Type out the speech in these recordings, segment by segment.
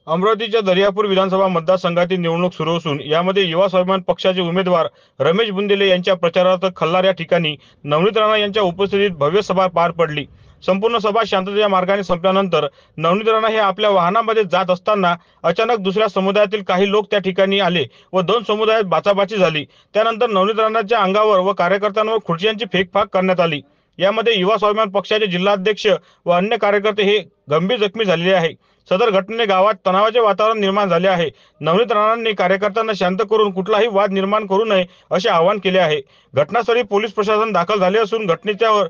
अमरावतीच्या दर्यापूर विधानसभा मतदारसंघातील निवडणूक सुरू असून यामध्ये युवा स्वाभिमान पक्षाचे उमेदवार रमेश बुंदेले यांच्या प्रचारार्थ खल्लार या ठिकाणी नवनीत राणा यांच्या उपस्थितीत भव्य सभा पार पडली। संपूर्ण सभा शांततेच्या मार्गाने संपल्यानंतर नवनीत राणा हे आपल्या वाहनामध्ये जात असताना अचानक दुसऱ्या समुदायातील काही लोक त्या ठिकाणी आले व दोन समुदायात बाचाबाची झाली। त्यानंतर नवनीत राणाच्या अंगावर व कार्यकर्त्यांवर खुर्च्यांची फेकफाक करण्यात आली। यामध्ये युवा स्वाभिमान पक्षाचे जिल्हाध्यक्ष व अन्य कार्यकर्ते हे गंभीर जखमी झालेले आहे। सदर घटनेने गावात तणावाचे वातावरण निर्माण झाले आहे। नवनीत राणांनी कार्यकर्त्यांना शांत करून कुठलाही वाद निर्माण करू नये असे आवाहन केले आहे। घटनास्थळी पोलीस प्रशासन दाखल झाले असून घटनेच्यावर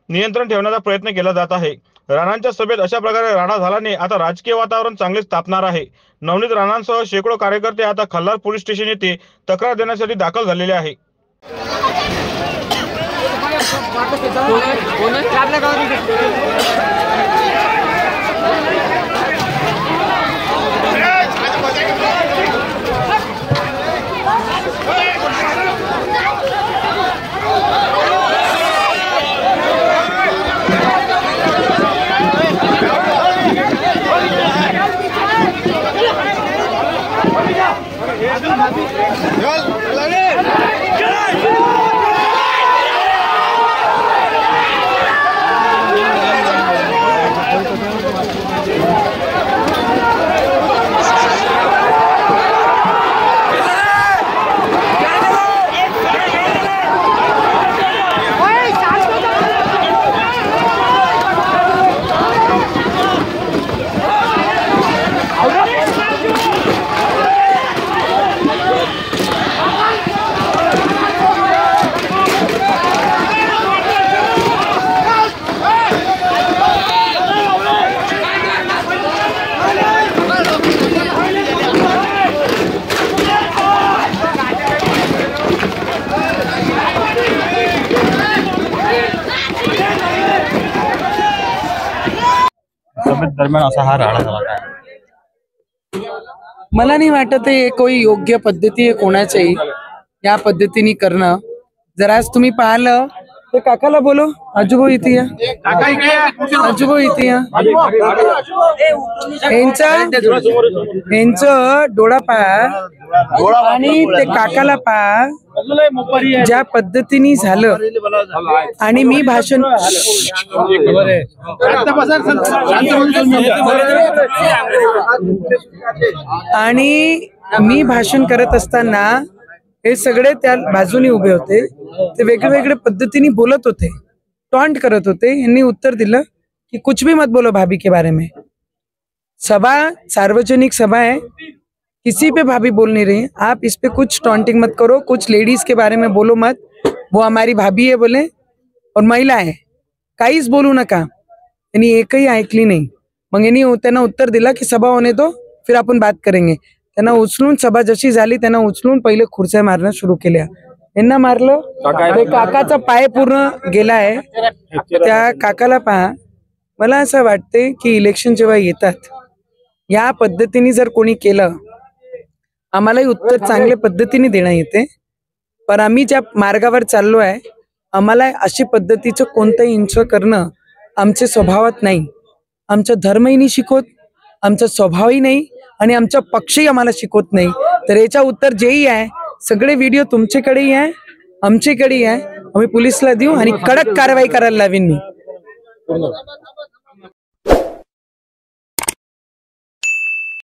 नियंत्रण ठेवण्याचा प्रयत्न केला जात आहे। राणांच्या सभेत अशा प्रकारे राडा झाल्याने आता राजकीय वातावरण चांगलेच तापणार आहे। नवनीत राणांसह शेकडो कार्यकर्ते आता खल्लार पोलीस स्टेशन येथे तक्रार देण्यासाठी दाखल झालेले आहे। दरम्यान असा हा राडा झाला काय? मला नाही वाटत हे कोई योग्य पद्धती आहे कोणाच्याही या पद्धतीने करणं। जर आज तुम्ही पाहिलं तर काकाला बोलो, आजूभाऊ इथे या, आजूभाऊ इथे या, यांचं डोळा पहा आणि ते काकाला पहा ज्या पद्धतीने झालं। आणि मी भाषण करत असताना हे सगळे त्या बाजूने उभे होते, ते वेगवेगळे पद्धतीने बोलत होते, टॉन्ट करत होते। यांनी उत्तर दिलं कि कुछ भी मत बोलो भाभी के बारे में। सभा सार्वजनिक सभा है, किसी पे भाभी बोल नहीं रही, आप इस पे कुछ टॉन्टिंग मत करो, कुछ लेडीज के बारे में बोलो मत, वो हमारी भाभी है बोले और महिला है, काहीच बोलू नका। यांनी एकही ऐकली नाही। मग यांनी त्यांना उत्तर दिला की सभा होने दो, फिर आपण बात करेंगे। त्यांना उचलून सभा जशी झाली त्यांना उचलून पहिले खुर्च्या मारणं सुरू केल्या। यांना मारलं, काकाचा पाय पूर्ण गेला आहे। त्या काकाला पहा। मला असं वाटते की इलेक्शन जेव्हा येतात या पद्धतीने जर कोणी केलं, आम्हालाही उत्तर चांगल्या पद्धतीने देणं येते, पण आम्ही ज्या मार्गावर चाललो आहे आम्हाला अशी पद्धतीचं कोणतंही हिंसा करणं आमच्या स्वभावात नाही। आमचा धर्मही नाही शिकवत, आमचा स्वभावही नाही आणि आमचा पक्षही आम्हाला शिकवत नाही। तर याचा उत्तर जेही आहे, सगळे व्हिडिओ तुमच्याकडेही आहे, आमच्याकडेही आहे। आम्ही पोलिसला देऊ आणि कडक कारवाई करायला लावीन मी।